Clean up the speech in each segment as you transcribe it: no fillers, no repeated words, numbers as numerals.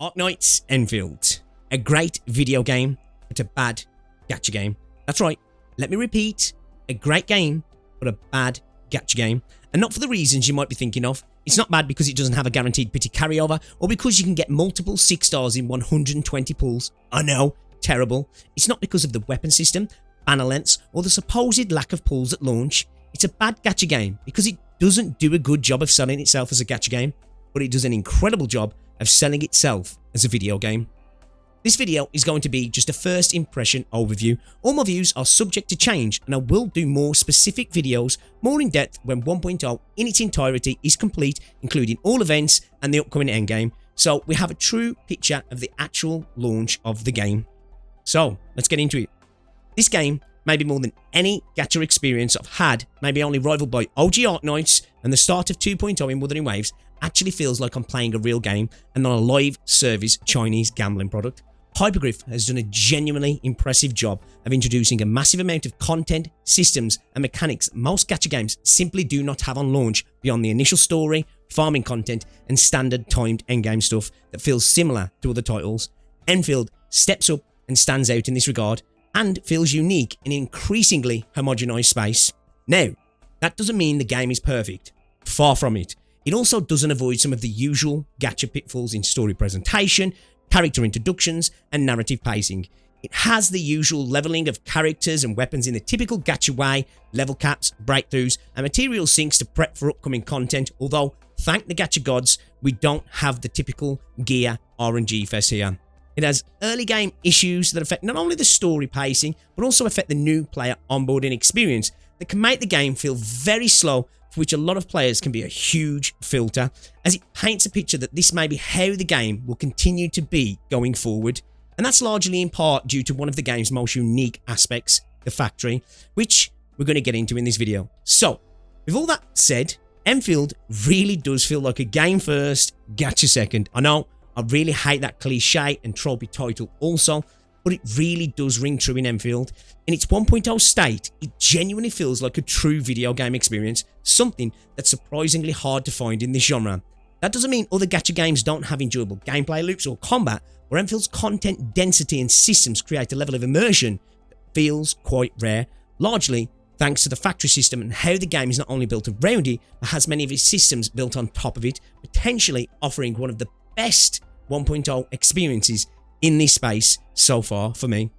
Arknights Endfield. A great video game, but a bad gacha game. That's right, let me repeat. A great game, but a bad gacha game. And not for the reasons you might be thinking of. It's not bad because it doesn't have a guaranteed pity carryover, or because you can get multiple 6 stars in 120 pulls. I know, terrible. It's not because of the weapon system, banner lengths, or the supposed lack of pulls at launch. It's a bad gacha game because it doesn't do a good job of selling itself as a gacha game, but it does an incredible job of selling itself as a video game. This video is going to be just a first impression overview. All my views are subject to change, and I will do more specific videos, more in depth, when 1.0 in its entirety is complete, including all events and the upcoming endgame, so we have a true picture of the actual launch of the game. So let's get into it. This game, maybe more than any gacha experience I've had, maybe only rivaled by OG Arknights and the start of 2.0 in Wuthering Waves, actually feels like I'm playing a real game and not a live service Chinese gambling product. Hypergryph has done a genuinely impressive job of introducing a massive amount of content, systems and mechanics most gacha games simply do not have on launch beyond the initial story, farming content and standard timed endgame stuff that feels similar to other titles. Endfield steps up and stands out in this regard and feels unique in an increasingly homogenized space. Now, that doesn't mean the game is perfect. Far from it. It also doesn't avoid some of the usual gacha pitfalls in story presentation, character introductions, and narrative pacing. It has the usual leveling of characters and weapons in the typical gacha way, level caps, breakthroughs, and material sinks to prep for upcoming content, although, thank the gacha gods, we don't have the typical gear RNG fest here. It has early game issues that affect not only the story pacing, but also affect the new player onboarding experience that can make the game feel very slow, for which a lot of players can be a huge filter, as it paints a picture that this may be how the game will continue to be going forward. And that's largely in part due to one of the game's most unique aspects, the factory, which we're going to get into in this video. So, with all that said, Endfield really does feel like a game first, gacha second. I know, I really hate that cliche and tropey title also, but it really does ring true in Endfield. In its 1.0 state, it genuinely feels like a true video game experience, something that's surprisingly hard to find in this genre. That doesn't mean other gacha games don't have enjoyable gameplay loops or combat, where Endfield's content density and systems create a level of immersion that feels quite rare, largely thanks to the factory system and how the game is not only built around it, but has many of its systems built on top of it, potentially offering one of the best 1.0 experiences in this space so far for me.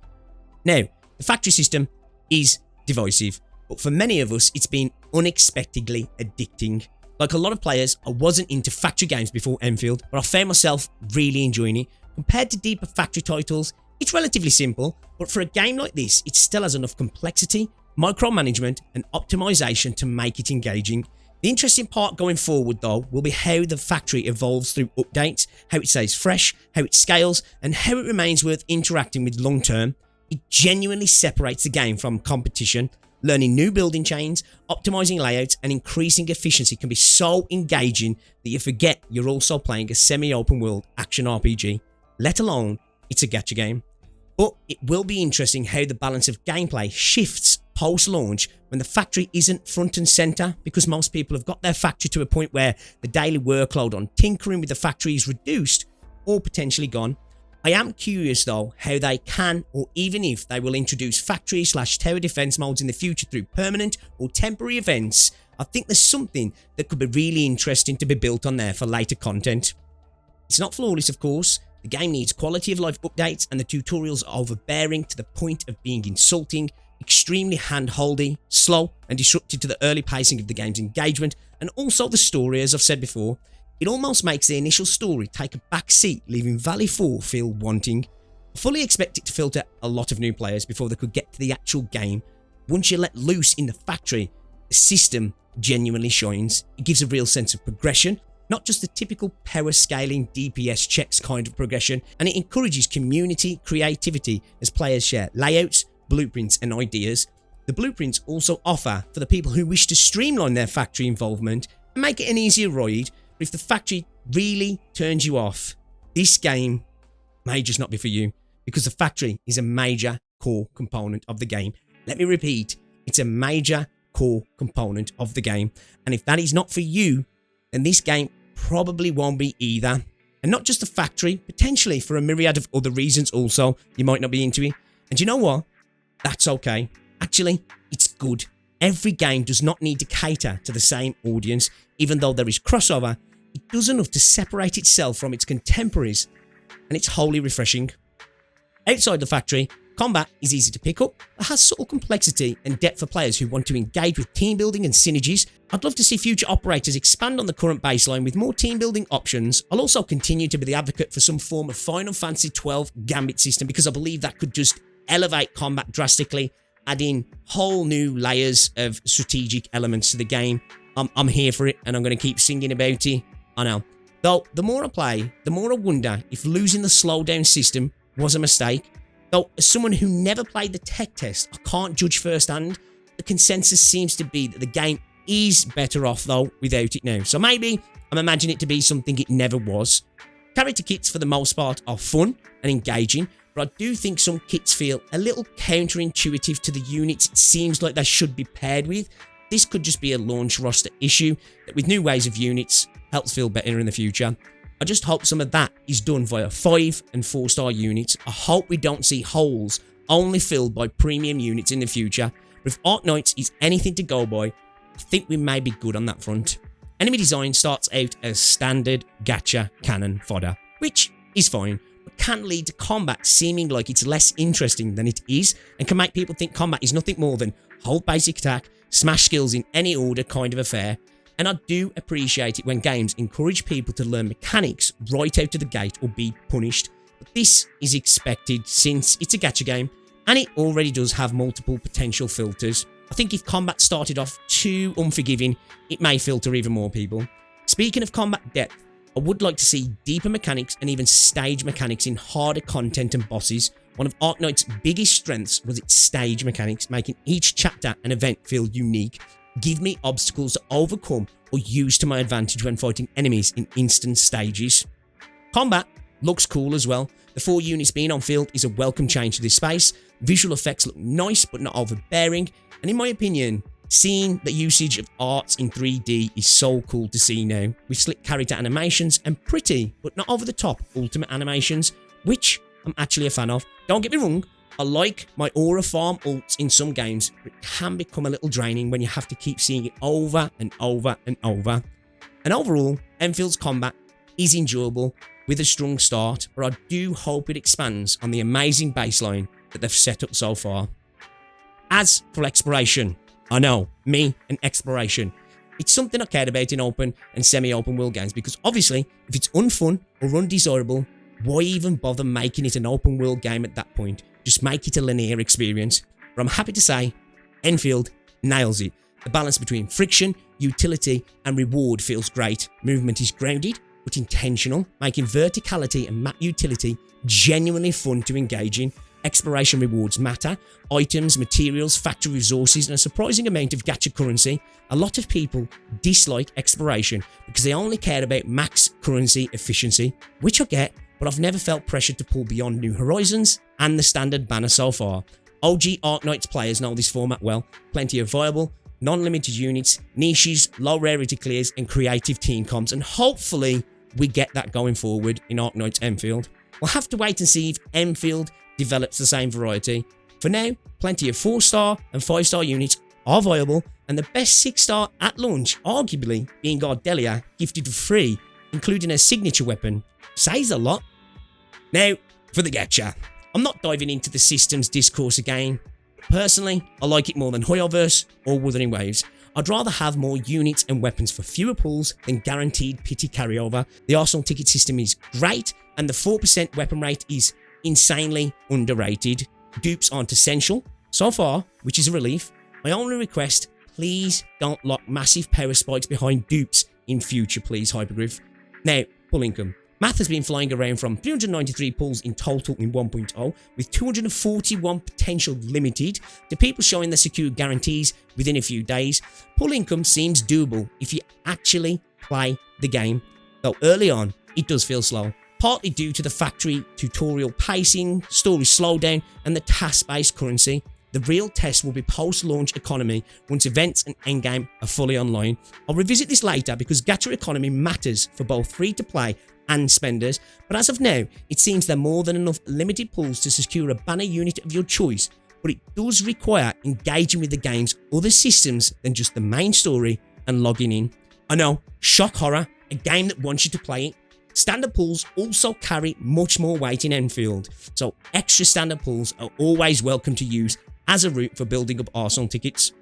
Now, the factory system is divisive, but for many of us, it's been unexpectedly addicting. Like a lot of players, I wasn't into factory games before Endfield, but I found myself really enjoying it. Compared to deeper factory titles, it's relatively simple, but for a game like this, it still has enough complexity, micromanagement, and optimization to make it engaging. The interesting part going forward, though, will be how the factory evolves through updates, how it stays fresh, how it scales, and how it remains worth interacting with long term. It genuinely separates the game from competition. Learning new building chains, optimizing layouts, and increasing efficiency can be so engaging that you forget you're also playing a semi-open world action RPG, let alone it's a gacha game. But it will be interesting how the balance of gameplay shifts post-launch when the factory isn't front and center, because most people have got their factory to a point where the daily workload on tinkering with the factory is reduced or potentially gone. I am curious though how they can, or even if they will, introduce factory/tower defense modes in the future through permanent or temporary events. I think there's something that could be really interesting to be built on there for later content. It's not flawless, of course. The game needs quality of life updates, and the tutorials are overbearing to the point of being insulting, extremely hand-holdy, slow, and disruptive to the early pacing of the game's engagement, and also the story, as I've said before. It almost makes the initial story take a back seat, leaving Valley 4 feel wanting. I fully expect it to filter a lot of new players before they could get to the actual game. Once you're let loose in the factory, the system genuinely shines. It gives a real sense of progression, not just the typical power scaling DPS checks kind of progression, and it encourages community creativity as players share layouts, blueprints and ideas. The blueprints also offer for the people who wish to streamline their factory involvement and make it an easier ride. But if the factory really turns you off, this game may just not be for you, because the factory is a major core component of the game. Let me repeat, it's a major core component of the game, and if that is not for you, then this game probably won't be either. And not just the factory, potentially for a myriad of other reasons also, you might not be into it. And you know what? That's okay. Actually, it's good. Every game does not need to cater to the same audience, even though there is crossover. It does enough to separate itself from its contemporaries, and it's wholly refreshing. Outside the factory, combat is easy to pick up, but has subtle complexity and depth for players who want to engage with team building and synergies. I'd love to see future operators expand on the current baseline with more team building options. I'll also continue to be the advocate for some form of Final Fantasy XII Gambit system, because I believe that could just elevate combat drastically, add in whole new layers of strategic elements to the game. I'm here for it, and I'm going to keep singing about it. I know. Though, the more I play, the more I wonder if losing the slowdown system was a mistake. Though, as someone who never played the tech test, I can't judge firsthand. The consensus seems to be that the game is better off, though, without it now. So maybe I'm imagining it to be something it never was. Character kits, for the most part, are fun and engaging, but I do think some kits feel a little counterintuitive to the units it seems like they should be paired with. This could just be a launch roster issue that, with new ways of units, helps feel better in the future. I just hope some of that is done via 5 and 4-star units. I hope we don't see holes only filled by premium units in the future. But if Arknights is anything to go by, I think we may be good on that front. Enemy design starts out as standard gacha cannon fodder, which is fine, but can lead to combat seeming like it's less interesting than it is, and can make people think combat is nothing more than hold basic attack, smash skills in any order kind of affair. And I do appreciate it when games encourage people to learn mechanics right out of the gate or be punished, but this is expected since it's a gacha game and it already does have multiple potential filters. I think if combat started off too unforgiving, it may filter even more people. Speaking of combat depth, I would like to see deeper mechanics and even stage mechanics in harder content and bosses. One of Arknights' biggest strengths was its stage mechanics, making each chapter and event feel unique. Give me obstacles to overcome or use to my advantage when fighting enemies in instant stages. Combat looks cool as well. The 4 units being on field is a welcome change to this space. Visual effects look nice but not overbearing, and in my opinion, seeing the usage of arts in 3D is so cool to see now, with slick character animations and pretty but not over the top ultimate animations, which I'm actually a fan of. Don't get me wrong, I like my aura farm ults in some games, but it can become a little draining when you have to keep seeing it over and over and over. And overall, Enfield's combat is enjoyable with a strong start, but I do hope it expands on the amazing baseline that they've set up so far. As for exploration, I know, me and exploration. It's something I cared about in open and semi-open world games, because obviously, if it's unfun or undesirable, why even bother making it an open world game at that point? Just make it a linear experience. But I'm happy to say, Enfield nails it. The balance between friction, utility, and reward feels great. Movement is grounded, but intentional, making verticality and map utility genuinely fun to engage in. Exploration rewards matter, items, materials, factory resources, and a surprising amount of gacha currency. A lot of people dislike exploration because they only care about max currency efficiency, which I get, but I've never felt pressured to pull beyond New Horizons and the standard banner so far. OG Arknights players know this format well. Plenty of viable, non-limited units, niches, low rarity clears, and creative team comps, and hopefully we get that going forward in Arknights Endfield. We'll have to wait and see if Endfield develops the same variety. For now, plenty of 4-star and 5-star units are viable, and the best 6-star at launch, arguably being Gardelia, gifted for free, including a signature weapon, says a lot. Now, for the gacha. I'm not diving into the systems discourse again. Personally, I like it more than Hoyoverse or Wuthering Waves. I'd rather have more units and weapons for fewer pulls than guaranteed pity carryover. The Arsenal ticket system is great, and the 4% weapon rate is insanely underrated. Dupes aren't essential so far, which is a relief. My only request, please don't lock massive power spikes behind dupes in future, please, Hypergryph. Now, pull income. Math has been flying around from 393 pulls in total in 1.0, with 241 potential limited, to people showing their secure guarantees within a few days. Pull income seems doable if you actually play the game, though early on it does feel slow, partly due to the factory tutorial pacing, story slowdown, and the task-based currency. The real test will be post-launch economy once events and endgame are fully online. I'll revisit this later because gacha economy matters for both free-to-play and spenders, but as of now, it seems there are more than enough limited pulls to secure a banner unit of your choice, but it does require engaging with the game's other systems than just the main story and logging in. I know, shock horror, a game that wants you to play it. Standard pulls also carry much more weight in Enfield, so extra standard pulls are always welcome to use as a route for building up Arsenal tickets.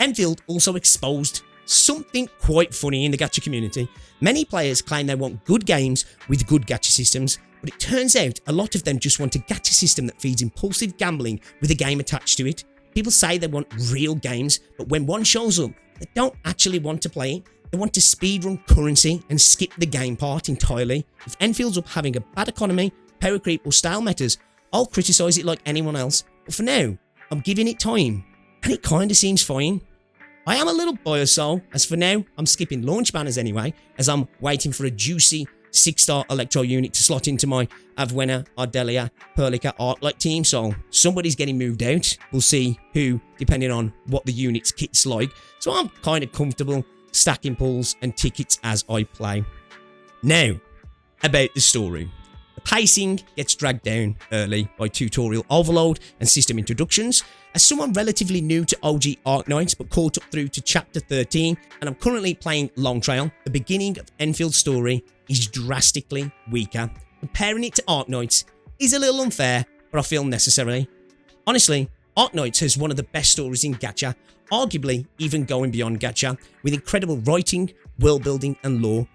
Enfield also exposed something quite funny in the gacha community. Many players claim they want good games with good gacha systems, but it turns out a lot of them just want a gacha system that feeds impulsive gambling with a game attached to it. People say they want real games, but when one shows up, they don't actually want to play it. They want to speedrun currency and skip the game part entirely. If Enfield's up having a bad economy, power creep or style metas, I'll criticise it like anyone else, but for now, I'm giving it time, and it kinda seems fine. I am a little biased though, as for now, I'm skipping launch banners anyway, as I'm waiting for a juicy 6-star Electro unit to slot into my Avwena, Ardelia, Perlica Arknight team, so somebody's getting moved out. We'll see who, depending on what the unit's kit's like, so I'm kind of comfortable stacking pulls and tickets as I play. Now, about the story. The pacing gets dragged down early by tutorial overload and system introductions. As someone relatively new to OG Arknights but caught up through to chapter 13 and I'm currently playing Long Trail, the beginning of Enfield's story is drastically weaker. Comparing it to Arknights is a little unfair, but I feel necessary. Honestly, Arknights has one of the best stories in Gacha, arguably even going beyond Gacha, with incredible writing, world building and lore.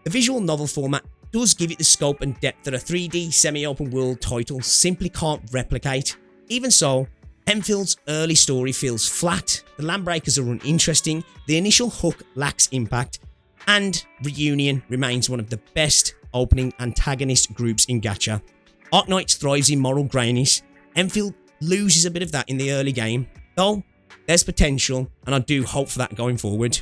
The visual novel format does give it the scope and depth that a 3D semi-open world title simply can't replicate. Even so, Enfield's early story feels flat, the Landbreakers are uninteresting, the initial hook lacks impact, and Reunion remains one of the best opening antagonist groups in Gacha. Arknights thrives in moral greyness. Enfield loses a bit of that in the early game, though there's potential, and I do hope for that going forward.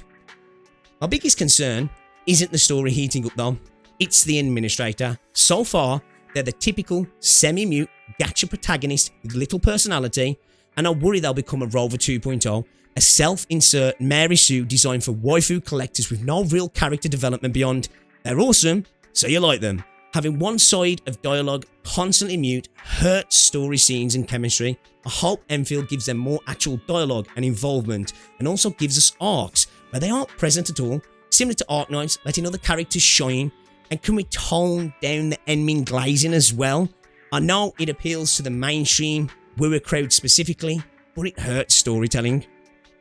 My biggest concern isn't the story heating up though, it's the administrator. So far, they're the typical semi-mute Gacha protagonist with little personality, and I worry they'll become a Rover 2.0, a self-insert Mary Sue designed for waifu collectors with no real character development beyond they're awesome, so you like them. Having one side of dialogue constantly mute hurts story scenes and chemistry. I hope Enfield gives them more actual dialogue and involvement, and also gives us arcs where they aren't present at all, similar to Arknights, letting other characters shine. And can we tone down the Enmin glazing as well? I know it appeals to the mainstream Wira crowd specifically, but it hurts storytelling.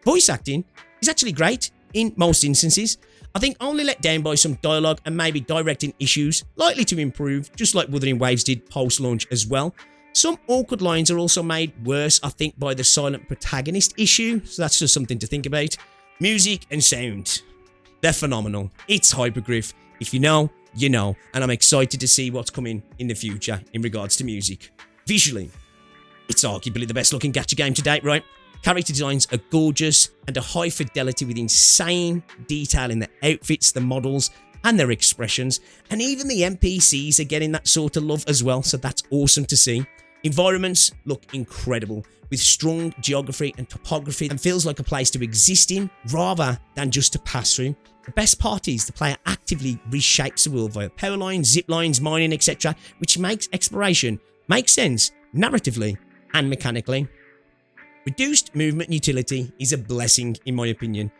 Voice acting is actually great in most instances. I think only let down by some dialogue and maybe directing issues, likely to improve, just like Wuthering Waves did post-launch as well. Some awkward lines are also made worse, I think, by the silent protagonist issue, so that's just something to think about. Music and sound, they're phenomenal. It's Hypergryph. If you know, you know, and I'm excited to see what's coming in the future in regards to music. Visually, it's arguably the best looking gacha game to date, right? Character designs are gorgeous and a high fidelity with insane detail in the outfits, the models, and their expressions. And even the NPCs are getting that sort of love as well, so that's awesome to see. Environments look incredible, with strong geography and topography, and feels like a place to exist in rather than just to pass through. The best part is the player actively reshapes the world via power lines, zip lines, mining, etc., which makes exploration make sense narratively and mechanically. Reduced movement utility is a blessing in my opinion.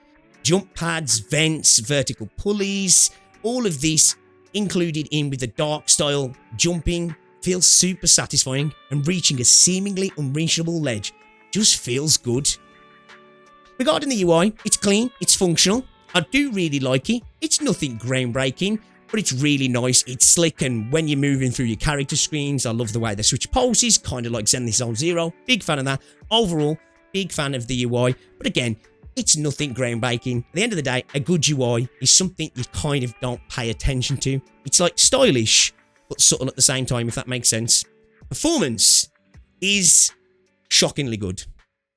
Jump pads, vents, vertical pulleys, all of this included in with the dark style jumping feels super satisfying, and reaching a seemingly unreachable ledge just feels good. Regarding the UI, it's clean, it's functional. I do really like it. It's nothing groundbreaking, but it's really nice. It's slick, and when you're moving through your character screens, I love the way they switch poses, kind of like Zenless Zone Zero. Big fan of that. Overall, big fan of the UI, but again, it's nothing groundbreaking. At the end of the day, a good UI is something you kind of don't pay attention to. It's like stylish, but subtle at the same time, if that makes sense. Performance is shockingly good.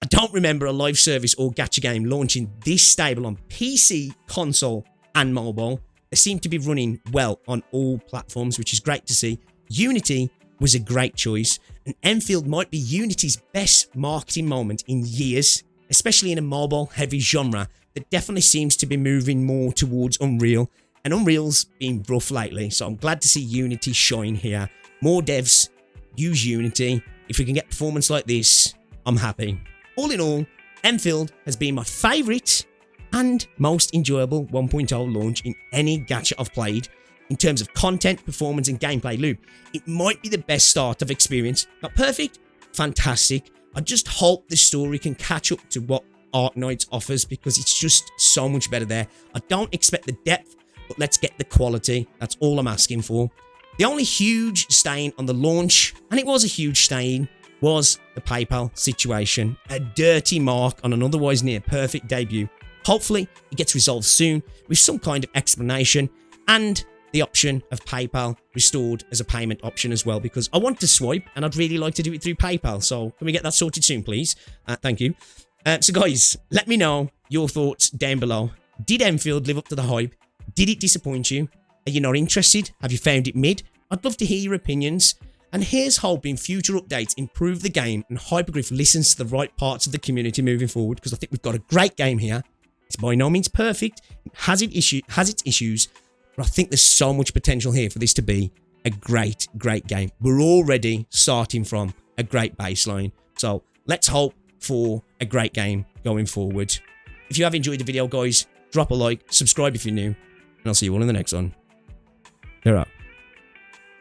I don't remember a live service or gacha game launching this stable on PC, console, and mobile. They seem to be running well on all platforms, which is great to see. Unity was a great choice, and Enfield might be Unity's best marketing moment in years, especially in a mobile-heavy genre that definitely seems to be moving more towards Unreal. And Unreal's been rough lately, so I'm glad to see Unity shine here. More devs use Unity. If we can get performance like this, I'm happy. All in all, Endfield has been my favourite and most enjoyable 1.0 launch in any gacha I've played. In terms of content, performance and gameplay loop, it might be the best start I've experienced. Not perfect, fantastic. I just hope the story can catch up to what Arknights offers, because it's just so much better there. I don't expect the depth, but let's get the quality. That's all I'm asking for. The only huge stain on the launch, and it was a huge stain, was the PayPal situation. A dirty mark on an otherwise near perfect debut. Hopefully, it gets resolved soon with some kind of explanation, and the option of PayPal restored as a payment option as well, because I want to swipe and I'd really like to do it through PayPal. So can we get that sorted soon, please? Thank you. So guys, let me know your thoughts down below. Did Endfield live up to the hype? Did it disappoint you? Are you not interested? Have you found it mid? I'd love to hear your opinions. And here's hoping future updates improve the game and Hypergryph listens to the right parts of the community moving forward, because I think we've got a great game here. It's by no means perfect. It has its issues. But I think there's so much potential here for this to be a great, great game. We're already starting from a great baseline. So let's hope for a great game going forward. If you have enjoyed the video, guys, drop a like, subscribe if you're new, and I'll see you all in the next one. Here up.